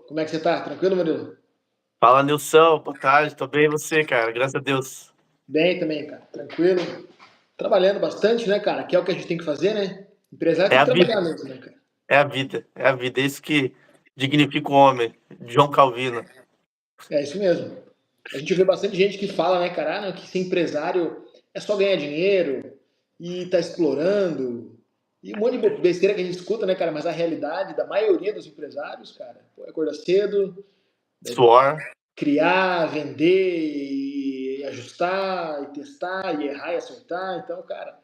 Como é que você tá? Tranquilo, Murilo? Fala, Nilson, boa tarde, tô bem e você, cara? Graças a Deus. Bem também, cara. Tranquilo. Trabalhando bastante, né, cara? Que é o que a gente tem que fazer, né? Empresário É tem a que vida, trabalhar mesmo, né, cara? é a vida, é a vida. É isso que dignifica o homem. João Calvino. É isso mesmo. A gente vê bastante gente que fala, né, cara, não, que ser empresário é só ganhar dinheiro e tá explorando. E um monte de besteira que a gente escuta, né, cara? Mas a realidade da maioria dos empresários, cara, pô, é acordar cedo, Suor. criar, vender e ajustar, e testar, e errar e acertar. Então, cara,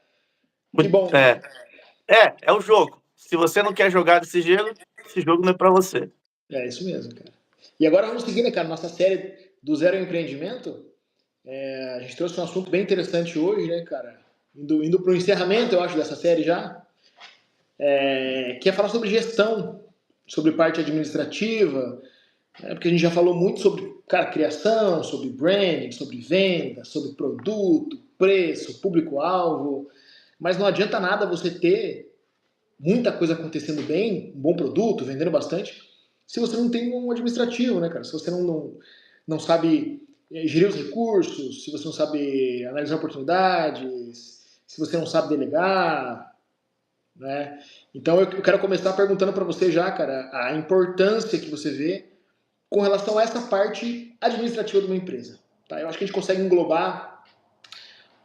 que bom, né? É, é o jogo. Se você não quer jogar desse jeito, esse jogo não é pra você. É isso mesmo, cara. E agora vamos seguir, né, cara, nossa série do Zero ao Empreendimento. A gente trouxe um assunto bem interessante hoje, né, cara? Indo para o encerramento, eu acho, dessa série já. Que é falar sobre gestão, sobre parte administrativa, né, porque a gente já falou muito sobre, cara, criação, sobre branding, sobre venda, sobre produto, preço, público-alvo. Mas não adianta nada você ter muita coisa acontecendo bem, um bom produto, vendendo bastante, se você não tem um administrativo, né, cara? Se você não sabe gerir os recursos, se você não sabe analisar oportunidades, se você não sabe delegar, né? Então eu quero começar perguntando para você já, cara, a importância que você vê com relação a essa parte administrativa de uma empresa. Tá? Eu acho que a gente consegue englobar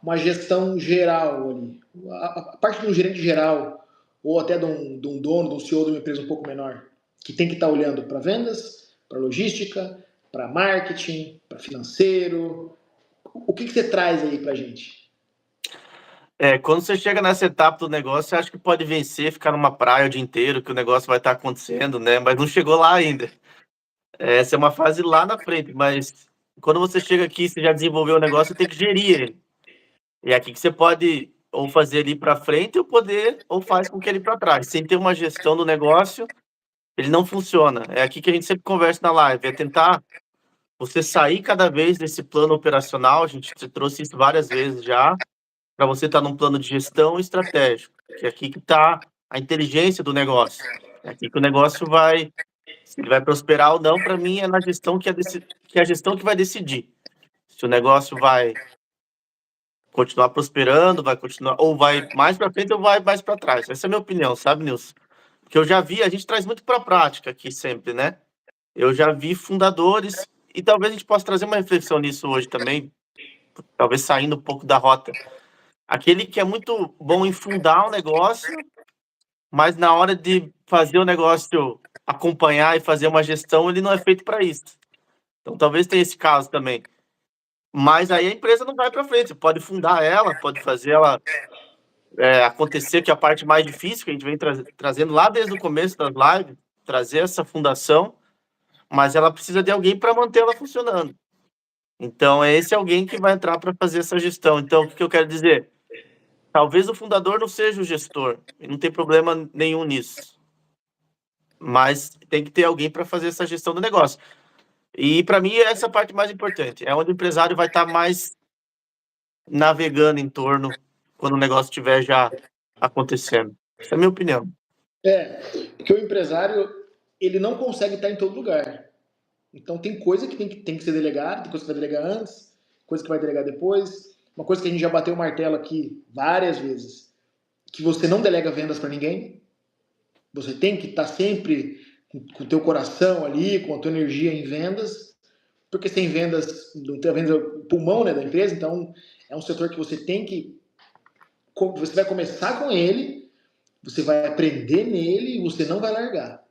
uma gestão geral ali. A parte de um gerente geral, ou até de um dono, de um CEO de uma empresa um pouco menor, que tem que estar olhando para vendas, para logística, para marketing, para financeiro. O que você traz aí para a gente? Quando você chega nessa etapa do negócio, você acha que pode vencer, ficar numa praia o dia inteiro, que o negócio vai estar acontecendo, né? Mas não chegou lá ainda. Essa é uma fase lá na frente, mas quando você chega aqui, você já desenvolveu o negócio, você tem que gerir ele. E é aqui que você pode ou fazer ele ir para frente ou poder, ou faz com que ele para trás. Sem ter uma gestão do negócio, ele não funciona. É aqui que a gente sempre conversa na live, é tentar você sair cada vez desse plano operacional, a gente trouxe isso várias vezes já, para você estar num plano de gestão estratégico, que é aqui que está a inteligência do negócio. É aqui que o negócio vai, se ele vai prosperar ou não, para mim é na gestão que é a gestão que vai decidir. Se o negócio vai continuar prosperando, vai continuar, ou vai mais para frente ou vai mais para trás. Essa é a minha opinião, sabe, Nilson? Porque eu já vi, a gente traz muito para a prática aqui sempre, né? Eu já vi fundadores, e talvez a gente possa trazer uma reflexão nisso hoje também, talvez saindo um pouco da rota. Aquele que é muito bom em fundar um negócio, mas na hora de fazer o negócio acompanhar e fazer uma gestão, ele não é feito para isso. Então talvez tenha esse caso também. Mas aí a empresa não vai para frente. Você pode fundar ela, pode fazer ela acontecer, que é a parte mais difícil, que a gente vem trazendo lá desde o começo das lives, trazer essa fundação, mas ela precisa de alguém para manter ela funcionando. Então, é esse alguém que vai entrar para fazer essa gestão. Então, o que eu quero dizer? Talvez o fundador não seja o gestor, e não tem problema nenhum nisso. Mas tem que ter alguém para fazer essa gestão do negócio. E, para mim, essa é a parte mais importante. É onde o empresário vai estar mais navegando em torno quando o negócio estiver já acontecendo. Essa é a minha opinião. Porque o empresário, ele não consegue estar em todo lugar. Então tem coisa que tem que ser delegada, tem coisa que vai delegar antes, coisa que vai delegar depois. Uma coisa que a gente já bateu o martelo aqui várias vezes, que você não delega vendas para ninguém. Você tem que estar sempre com o teu coração ali, com a tua energia em vendas, porque sem vendas, não tem a venda pulmão, né, da empresa, então é um setor que você vai começar com ele, você vai aprender nele e você não vai largar.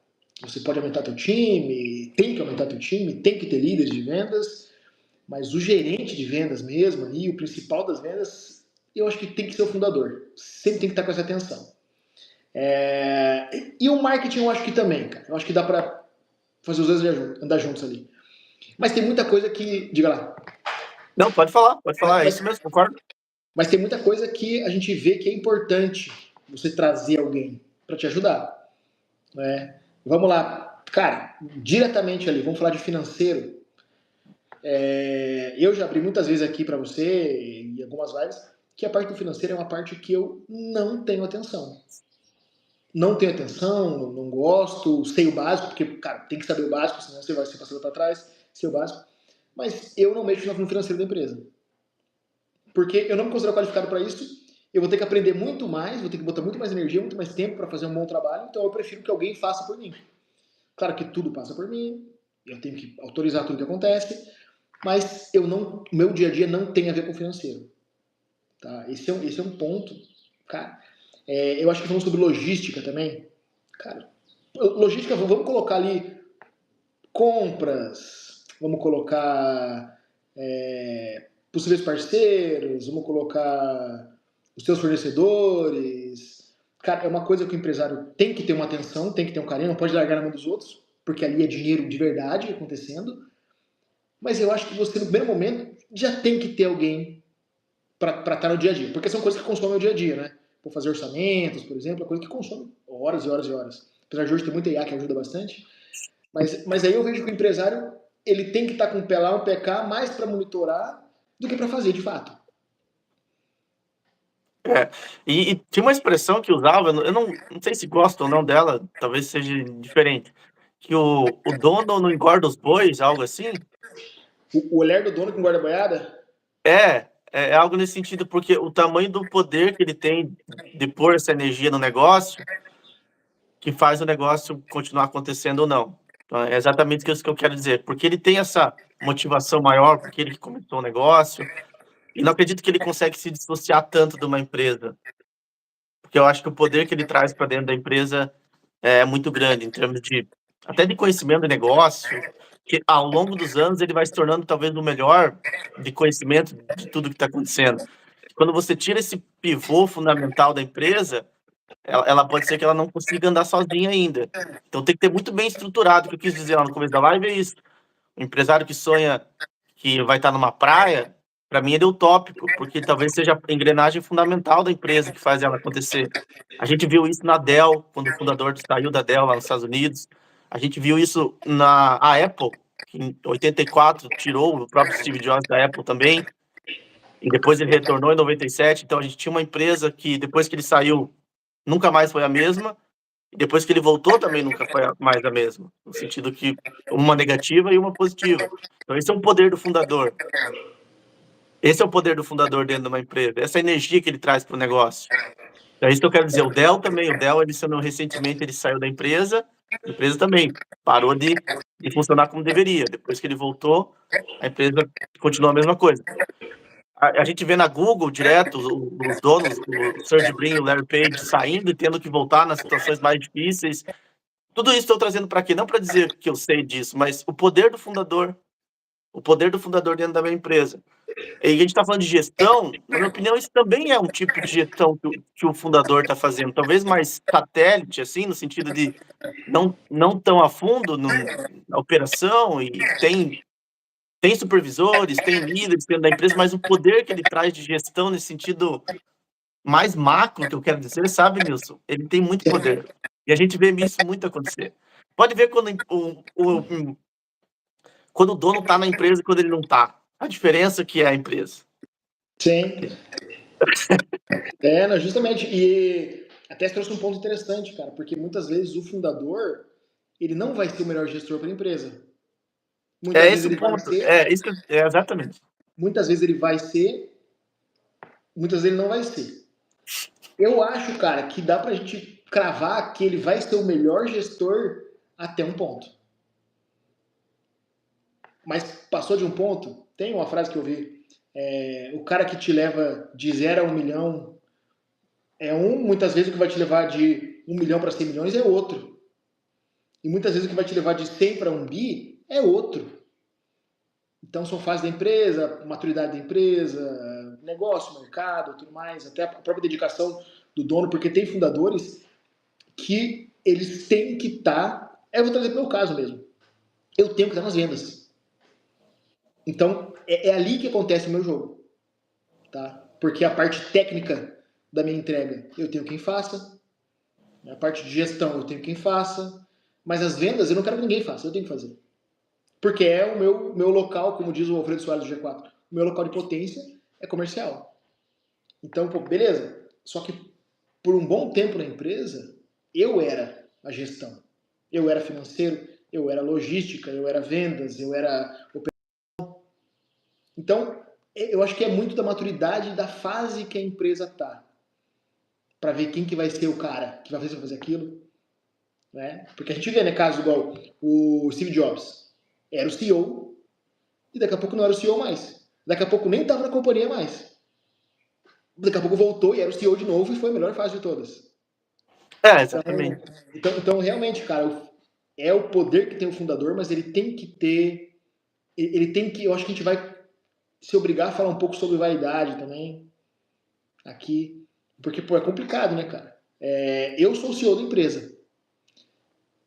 Você pode aumentar teu time, tem que aumentar teu time, tem que ter líderes de vendas, mas o gerente de vendas mesmo ali, o principal das vendas, eu acho que tem que ser o fundador. Sempre tem que estar com essa atenção. E o marketing eu acho que também, cara. Eu acho que dá para fazer os dois andar juntos ali. Mas tem muita coisa que. Diga lá. Não, pode falar, é isso mesmo, concordo. Mas tem muita coisa que a gente vê que é importante você trazer alguém para te ajudar. Né? Vamos lá. Cara, diretamente ali, vamos falar de financeiro. Eu já abri muitas vezes aqui para você, em algumas lives, que a parte do financeiro é uma parte que eu não tenho atenção. não tenho atenção, não gosto, sei o básico, porque, cara, tem que saber o básico, senão você vai ser passado para trás, sei o básico. Mas eu não mexo no financeiro da empresa. Porque eu não me considero qualificado para isso, eu vou ter que aprender muito mais, vou ter que botar muito mais energia, muito mais tempo para fazer um bom trabalho, então eu prefiro que alguém faça por mim. Claro que tudo passa por mim, eu tenho que autorizar tudo que acontece, mas eu não, meu dia a dia não tem a ver com o financeiro. Tá? Esse é um ponto, cara. Eu acho que falamos sobre logística também. Cara, logística, vamos colocar ali compras, vamos colocar possíveis parceiros, vamos colocar os seus fornecedores. Cara, é uma coisa que o empresário tem que ter uma atenção, tem que ter um carinho, não pode largar na mão dos outros, porque ali é dinheiro de verdade acontecendo. Mas eu acho que você, no primeiro momento, já tem que ter alguém para estar no dia a dia, porque são coisas que consomem o dia a dia, né? Por fazer orçamentos, por exemplo, é coisa que consome horas e horas e horas. Apesar de hoje ter muita IA que ajuda bastante, mas aí eu vejo que o empresário ele tem que estar com um pé lá, um pé cá, mais para monitorar do que para fazer de fato. É, e tinha uma expressão que usava, eu não sei se gosto ou não dela, talvez seja diferente, que o dono não engorda os bois, algo assim. O olhar do dono com guarda-boiada? É algo nesse sentido, porque o tamanho do poder que ele tem de pôr essa energia no negócio, que faz o negócio continuar acontecendo ou não. Então, é exatamente isso que eu quero dizer, porque ele tem essa motivação maior, porque ele que começou o negócio, e não acredito que ele consegue se dissociar tanto de uma empresa, porque eu acho que o poder que ele traz para dentro da empresa é muito grande, em termos de até de conhecimento de negócio, que ao longo dos anos ele vai se tornando talvez o melhor de conhecimento de tudo que está acontecendo. Quando você tira esse pivô fundamental da empresa, ela pode ser que ela não consiga andar sozinha ainda. Então tem que ter muito bem estruturado. O que eu quis dizer lá no começo da live é isso. O empresário que sonha que vai estar numa praia, para mim ele é utópico, porque talvez seja a engrenagem fundamental da empresa que faz ela acontecer. A gente viu isso na Dell, quando o fundador saiu da Dell lá nos Estados Unidos. A gente viu isso na Apple, que em 84 tirou o próprio Steve Jobs da Apple também, e depois ele retornou em 97. Então a gente tinha uma empresa que, depois que ele saiu, nunca mais foi a mesma, e depois que ele voltou também nunca foi mais a mesma, no sentido que uma negativa e uma positiva. Então esse é um poder do fundador. Esse é o poder do fundador dentro de uma empresa, essa energia que ele traz para o negócio. É isso que eu quero dizer. O Dell também, o Dell adicionou recentemente, ele saiu da empresa, a empresa também parou de funcionar como deveria. Depois que ele voltou, a empresa continuou a mesma coisa. A gente vê na Google direto os donos, o Sergey Brin e o Larry Page, saindo e tendo que voltar nas situações mais difíceis. Tudo isso estou trazendo para aqui, não para dizer que eu sei disso, mas o poder do fundador dentro da minha empresa. E a gente está falando de gestão, na minha opinião, isso também é um tipo de gestão que o fundador está fazendo, talvez mais satélite, assim, no sentido de não tão a fundo na operação, e tem supervisores, tem líderes dentro da empresa, mas o poder que ele traz de gestão nesse sentido mais macro, que eu quero dizer, sabe, Nilson? Ele tem muito poder. E a gente vê isso muito acontecer. Pode ver quando o dono está na empresa e quando ele não está. A diferença que é a empresa. Sim. Não, justamente. E até você trouxe um ponto interessante, cara, porque muitas vezes o fundador, ele não vai ser o melhor gestor para a empresa. É Muitas vezes esse o ele vai ponto. ser, Exatamente. muitas vezes ele vai ser, muitas vezes ele não vai ser. Eu acho, cara, que dá pra gente cravar que ele vai ser o melhor gestor até um ponto. Mas passou de um ponto, tem uma frase que eu vi, o cara que te leva de 0 a 1 milhão é um, muitas vezes o que vai te levar de 1 milhão para 100 milhões é outro. E muitas vezes o que vai te levar de 100 para 1 bi é outro. Então são fases da empresa, maturidade da empresa, negócio, mercado, tudo mais, até a própria dedicação do dono, porque tem fundadores que eles têm que estar. Eu vou trazer para o meu caso mesmo. Eu tenho que estar nas vendas. Então é ali que acontece o meu jogo, tá? Porque a parte técnica da minha entrega eu tenho quem faça, a parte de gestão eu tenho quem faça, mas as vendas eu não quero que ninguém faça, eu tenho que fazer. Porque é o meu local, como diz o Alfredo Soares do G4, o meu local de potência é comercial. Então, pô, beleza. Só que por um bom tempo na empresa, eu era a gestão. Eu era financeiro, eu era logística, eu era vendas, eu era... Então, eu acho que é muito da maturidade da fase que a empresa está, para ver quem que vai ser o cara que vai fazer aquilo, né? Porque a gente vê, né, casos igual o Steve Jobs, era o CEO e daqui a pouco não era o CEO mais. Daqui a pouco nem estava na companhia mais. Daqui a pouco voltou e era o CEO de novo e foi a melhor fase de todas. Exatamente. Então realmente, cara, é o poder que tem o fundador, mas ele tem que ter, ele tem que, eu acho que a gente vai se obrigar a falar um pouco sobre vaidade também aqui, porque pô, é complicado, né, cara? Eu sou o CEO da empresa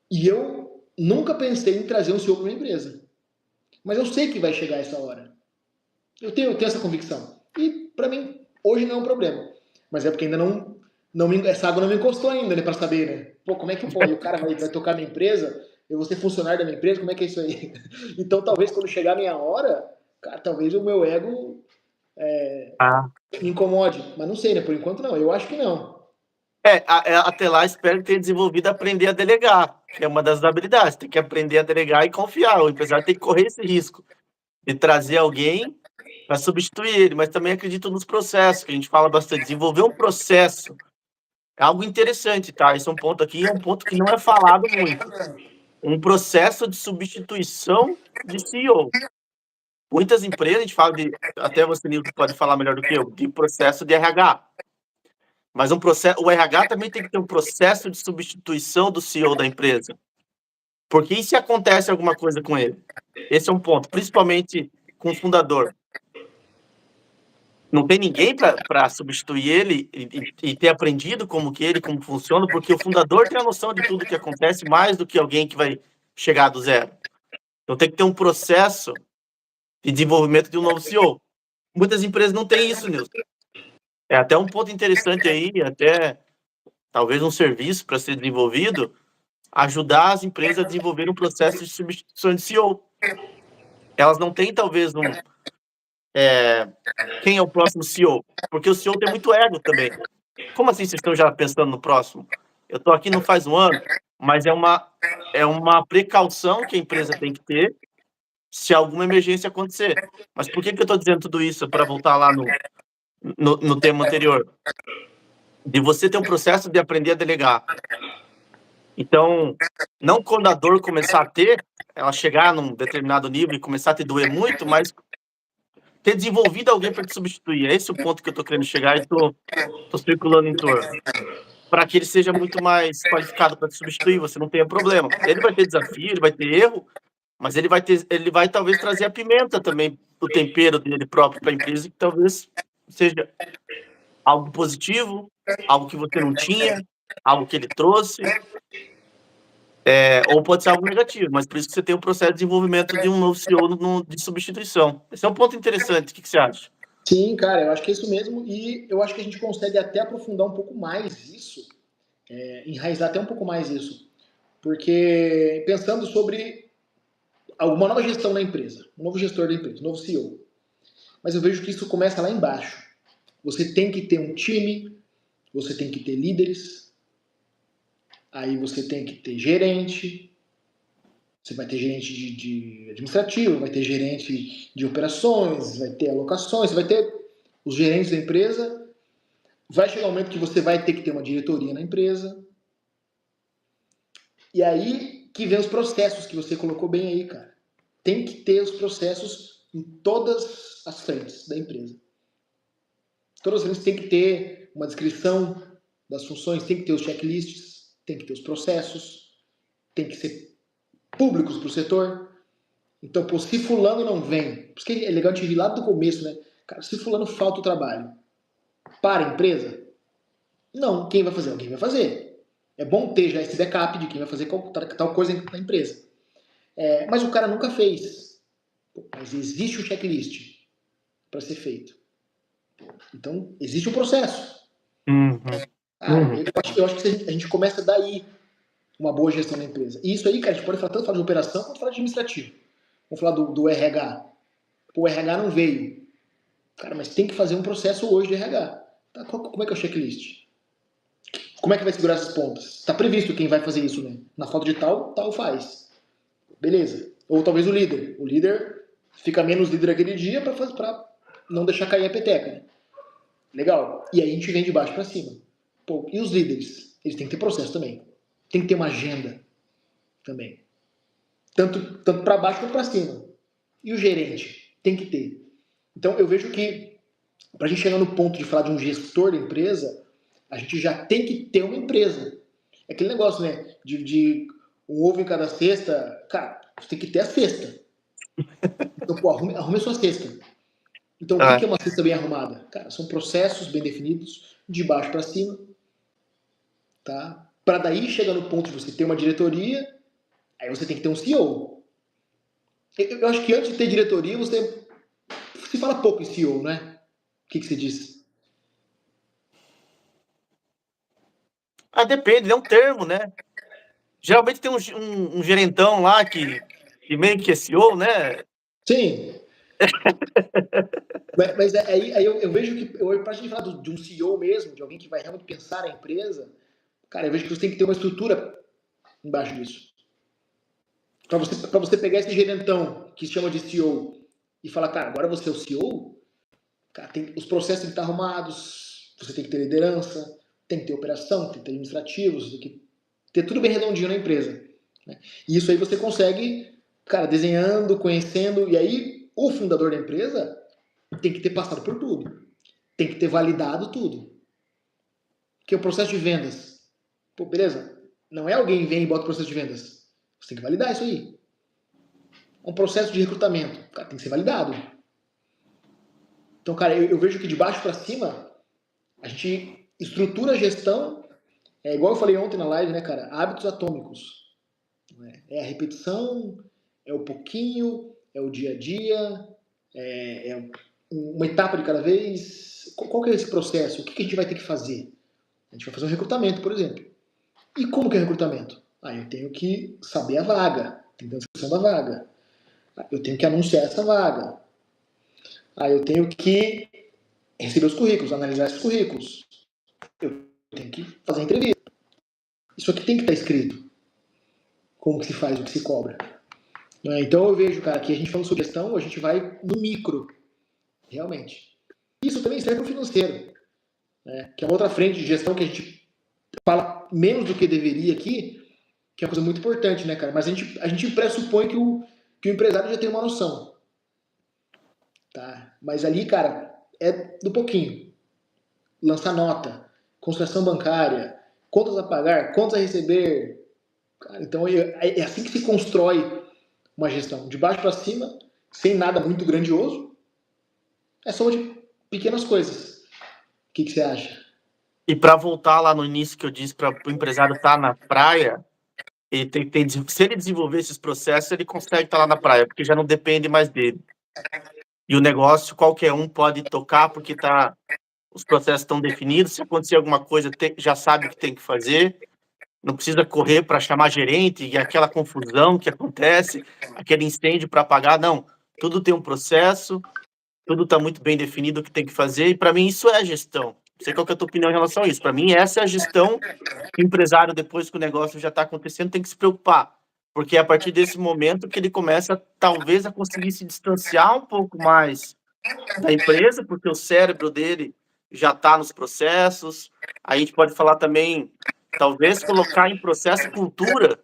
e eu nunca pensei em trazer um CEO para minha empresa, mas eu sei que vai chegar essa hora. Eu tenho essa convicção e para mim hoje não é um problema, mas é porque ainda essa água não me encostou ainda, né, para saber, né? Pô, como é que pode? O cara vai tocar minha empresa, eu vou ser funcionário da minha empresa, como é que é isso aí? Então talvez quando chegar a minha hora, cara, talvez o meu ego Ah. me incomode, mas não sei, né? Por enquanto não, eu acho que não. Até lá, espero ter desenvolvido aprender a delegar, que é uma das habilidades. Tem que aprender a delegar e confiar. O empresário tem que correr esse risco de trazer alguém para substituir ele, mas também acredito nos processos, que a gente fala bastante. Desenvolver um processo é algo interessante, tá? Esse é um ponto aqui, é um ponto que não é falado muito. Um processo de substituição de CEO. Muitas empresas, a gente fala de, até você, Nilton, pode falar melhor do que eu, de processo de RH. Mas o RH também tem que ter um processo de substituição do CEO da empresa. Porque e se acontece alguma coisa com ele? Esse é um ponto, principalmente com o fundador. Não tem ninguém para substituir ele e ter aprendido como funciona, porque o fundador tem a noção de tudo que acontece mais do que alguém que vai chegar do zero. Então tem que ter um processo de desenvolvimento de um novo CEO. Muitas empresas não têm isso, Nilson. É até um ponto interessante aí, até talvez um serviço para ser desenvolvido, ajudar as empresas a desenvolver um processo de substituição de CEO. Elas não têm, talvez, quem é o próximo CEO, porque o CEO tem muito ego também. Como assim vocês estão já pensando no próximo? Eu estou aqui não faz um ano, mas é uma precaução que a empresa tem que ter se alguma emergência acontecer. Mas por que eu estou dizendo tudo isso? Para voltar lá no tema anterior. De você ter um processo de aprender a delegar. Então, não quando a dor começar a ter, ela chegar num determinado nível e começar a te doer muito, mas ter desenvolvido alguém para te substituir. É esse o ponto que eu estou querendo chegar e estou circulando em torno. Para que ele seja muito mais qualificado para te substituir, você não tenha problema. Ele vai ter desafio, ele vai ter erro, mas ele vai talvez trazer a pimenta também, o tempero dele próprio para a empresa, que talvez seja algo positivo, algo que você não tinha, algo que ele trouxe. Ou pode ser algo negativo, mas por isso que você tem o processo de desenvolvimento de um novo CEO de substituição. Esse é um ponto interessante. O que você acha? Sim, cara, eu acho que é isso mesmo. E eu acho que a gente consegue até aprofundar um pouco mais isso, enraizar até um pouco mais isso. Porque pensando sobre alguma nova gestão da empresa, um novo gestor da empresa, um novo CEO. Mas eu vejo que isso começa lá embaixo. Você tem que ter um time, você tem que ter líderes, aí você tem que ter gerente, você vai ter gerente de administrativo, vai ter gerente de operações, vai ter alocações, vai ter os gerentes da empresa. Vai chegar um momento que você vai ter que ter uma diretoria na empresa. E aí que vem os processos que você colocou bem aí, cara. Tem que ter os processos em todas as frentes da empresa. Todas as frentes tem que ter uma descrição das funções, tem que ter os checklists, tem que ter os processos, tem que ser públicos para o setor. Então, pô, se fulano não vem, por isso que é legal a gente vir lá do começo, né? Cara, se fulano falta o trabalho para a empresa, não, quem vai fazer? Alguém vai fazer. É bom ter já esse backup de quem vai fazer tal coisa na empresa. Mas o cara nunca fez. Pô, mas existe o checklist para ser feito. Então, existe um processo. Eu acho que a gente começa daí uma boa gestão da empresa. E isso aí, cara, a gente pode falar tanto de operação quanto falar de administrativo. Vamos falar do RH. Pô, o RH não veio. Cara, mas tem que fazer um processo hoje de RH. Tá, como é que é o checklist? Como é que vai segurar essas pontas? Está previsto quem vai fazer isso, né? Na falta de tal, tal faz. Beleza. Ou talvez o líder. O líder fica menos líder aquele dia para não deixar cair a peteca, né? Legal. E aí a gente vem de baixo para cima. Pô, e os líderes? Eles têm que ter processo também. Tem que ter uma agenda também. Tanto para baixo quanto para cima. E o gerente? Tem que ter. Então eu vejo que para a gente chegar no ponto de falar de um gestor da empresa, a gente já tem que ter uma empresa. É aquele negócio, né? De um ovo em cada cesta. Cara, você tem que ter a cesta. Então, pô, arrume a sua cesta. Então, o que é uma cesta bem arrumada? Cara, são processos bem definidos, de baixo para cima, tá? Para daí chegar no ponto de você ter uma diretoria, aí você tem que ter um CEO. Eu acho que antes de ter diretoria, se fala pouco em CEO, né? O que você diz? Depende, é um termo, né? Geralmente tem um gerentão lá que meio que é CEO, né? Sim. Mas aí eu vejo que, para a gente falar de um CEO mesmo, de alguém que vai realmente pensar a empresa, cara, eu vejo que você tem que ter uma estrutura embaixo disso. Para você pegar esse gerentão que se chama de CEO e falar, cara, agora você é o CEO, cara, os processos têm que estar arrumados, você tem que ter liderança, tem que ter operação, tem que ter administrativos, tem que ter tudo bem redondinho na empresa. Né? E isso aí você consegue, cara, desenhando, conhecendo, e aí o fundador da empresa tem que ter passado por tudo. Tem que ter validado tudo. Que é o processo de vendas. Pô, beleza? Não é alguém vem e bota o processo de vendas. Você tem que validar isso aí. Um processo de recrutamento. Cara, tem que ser validado. Então, cara, eu vejo que de baixo para cima, a gente estrutura a gestão, igual eu falei ontem na live, né, cara? Hábitos atômicos. É a repetição, é o pouquinho, é o dia a dia, é uma etapa de cada vez. Qual que é esse processo? O que a gente vai ter que fazer? A gente vai fazer um recrutamento, por exemplo. E como que é recrutamento? Eu tenho que saber a vaga, tem que ter a descrição da vaga. Eu tenho que anunciar essa vaga. Eu tenho que receber os currículos, analisar esses currículos. Eu tenho que fazer a entrevista. Isso aqui tem que estar escrito. Como que se faz, o que se cobra. Então eu vejo, cara, que a gente falando sobre gestão, a gente vai no micro, realmente. Isso também serve para o financeiro, né? Que é uma outra frente de gestão que a gente fala menos do que deveria aqui, que é uma coisa muito importante, né, cara? Mas a gente pressupõe que o empresário já tem uma noção. Tá? Mas ali, cara, é do pouquinho. Lançar nota, concessão bancária, contas a pagar, contas a receber. Cara, então é assim que se constrói uma gestão. De baixo para cima, sem nada muito grandioso. É só de pequenas coisas. O que você acha? E para voltar lá no início que eu disse para o empresário estar na praia, ele se ele desenvolver esses processos, ele consegue estar lá na praia, porque já não depende mais dele. E o negócio, qualquer um pode tocar, porque os processos estão definidos. Se acontecer alguma coisa, já sabe o que tem que fazer. Não precisa correr para chamar gerente e aquela confusão que acontece, aquele incêndio para apagar. Não, tudo tem um processo, tudo está muito bem definido o que tem que fazer. E para mim isso é gestão. Não sei qual que é a tua opinião em relação a isso. Para mim essa é a gestão que o empresário, depois que o negócio já está acontecendo, tem que se preocupar. Porque é a partir desse momento que ele começa, talvez, a conseguir se distanciar um pouco mais da empresa, porque o cérebro dele já está nos processos. A gente pode falar também, talvez, colocar em processo cultura,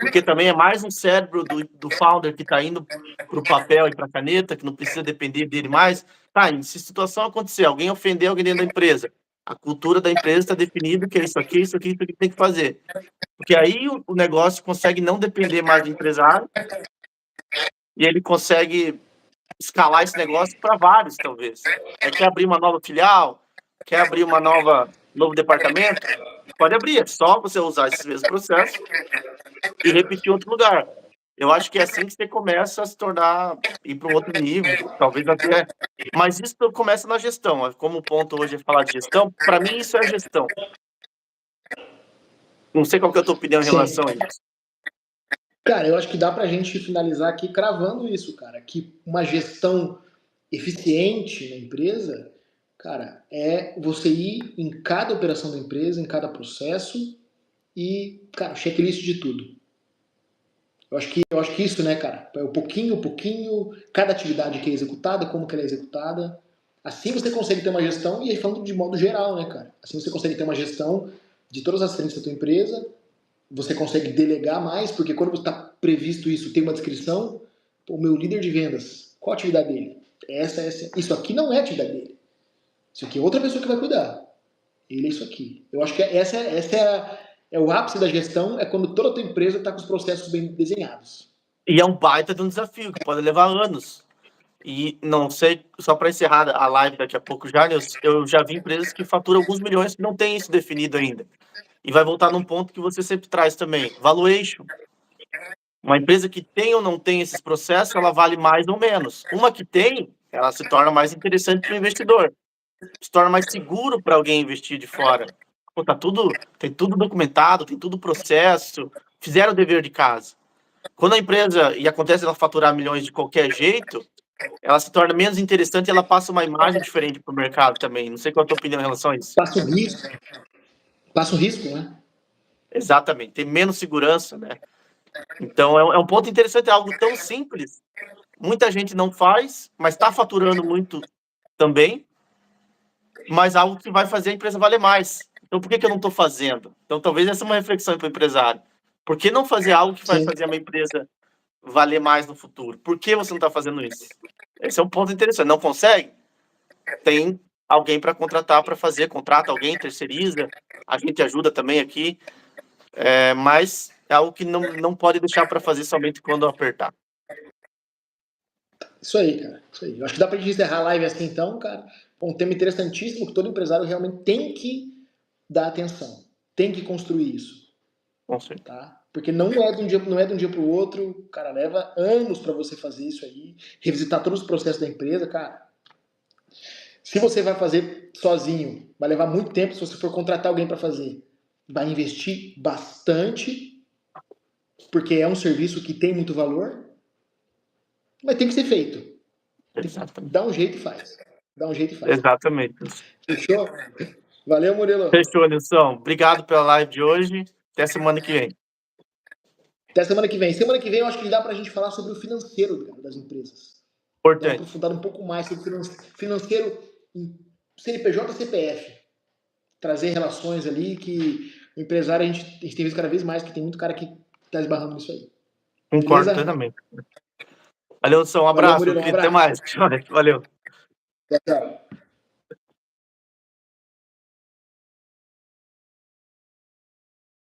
porque também é mais um cérebro do founder que está indo para o papel e para a caneta, que não precisa depender dele mais. Tá, se situação acontecer, alguém ofender alguém dentro da empresa, a cultura da empresa está definida que é isso aqui, isso aqui, isso aqui que tem que fazer. Porque aí o negócio consegue não depender mais do empresário e ele consegue escalar esse negócio para vários, talvez. Quer abrir uma nova filial, quer abrir novo departamento, pode abrir, é só você usar esses mesmos processos e repetir em outro lugar. Eu acho que é assim que você começa a se tornar, ir para um outro nível, talvez até... Mas isso começa na gestão. Como o ponto hoje é falar de gestão, para mim isso é gestão. Não sei qual que é a tua opinião em relação a isso. Cara, eu acho que dá pra gente finalizar aqui cravando isso, cara. Que uma gestão eficiente na empresa, cara, é você ir em cada operação da empresa, em cada processo e, cara, checklist de tudo. Eu acho que isso, né, cara, é um pouquinho, cada atividade que é executada, como que ela é executada. Assim você consegue ter uma gestão, e aí falando de modo geral, né, cara? Assim você consegue ter uma gestão de todas as frentes da tua empresa, você consegue delegar mais, porque quando está previsto isso, tem uma descrição, o meu líder de vendas, qual a atividade dele? Essa. Isso aqui não é a atividade dele. Isso aqui é outra pessoa que vai cuidar. Ele é isso aqui. Eu acho que é o ápice da gestão, é quando toda a tua empresa está com os processos bem desenhados. E é um baita de um desafio, que pode levar anos. E não sei, só para encerrar a live daqui a pouco já, eu já vi empresas que faturam alguns milhões que não tem isso definido ainda. E vai voltar num ponto que você sempre traz também, valuation. Uma empresa que tem ou não tem esses processos, ela vale mais ou menos. Uma que tem, ela se torna mais interessante para o investidor. Se torna mais seguro para alguém investir de fora. Pô, tem tudo documentado, tem tudo processo, fizeram o dever de casa. Quando a empresa, e acontece ela faturar milhões de qualquer jeito, ela se torna menos interessante e ela passa uma imagem diferente para o mercado também. Não sei qual é a tua opinião em relação a isso. Passa um risco, né? Exatamente, tem menos segurança, né? Então é um ponto interessante, é algo tão simples. Muita gente não faz, mas está faturando muito também, mas algo que vai fazer a empresa valer mais. Então por que eu não estou fazendo? Então talvez essa é uma reflexão para o empresário. Por que não fazer algo que vai Sim. fazer a minha empresa valer mais no futuro? Por que você não está fazendo isso? Esse é um ponto interessante. Não consegue? Tem alguém para contratar para fazer, contrata alguém, terceiriza, a gente ajuda também aqui, mas é algo que não pode deixar para fazer somente quando apertar. Isso aí, cara. Isso aí. Eu acho que dá pra gente encerrar a live assim, então, cara. Um tema interessantíssimo que todo empresário realmente tem que dar atenção. Tem que construir isso. Com certeza. Tá? Porque não é de um dia para o outro, cara, leva anos para você fazer isso aí, revisitar todos os processos da empresa, cara. Se você vai fazer sozinho, vai levar muito tempo. Se você for contratar alguém para fazer, vai investir bastante, porque é um serviço que tem muito valor, mas tem que ser feito. Exatamente. Dá um jeito e faz. Dá um jeito e faz. Exatamente. Fechou? Valeu, Murilo. Fechou, Nilson. Obrigado pela live de hoje. Até semana que vem. Até semana que vem. Semana que vem eu acho que dá pra gente falar sobre o financeiro, cara, das empresas. Dá uma Importante. aprofundada um pouco mais sobre o financeiro em CNPJ e CPF. Trazer relações ali que o empresário, a gente tem visto cada vez mais que tem muito cara que tá esbarrando nisso aí. Concordo Beleza? plenamente. Valeu, Nilson. Um Valeu, abraço, Murilo. Um querido. Até abraço. mais. Valeu. Tchau, tchau.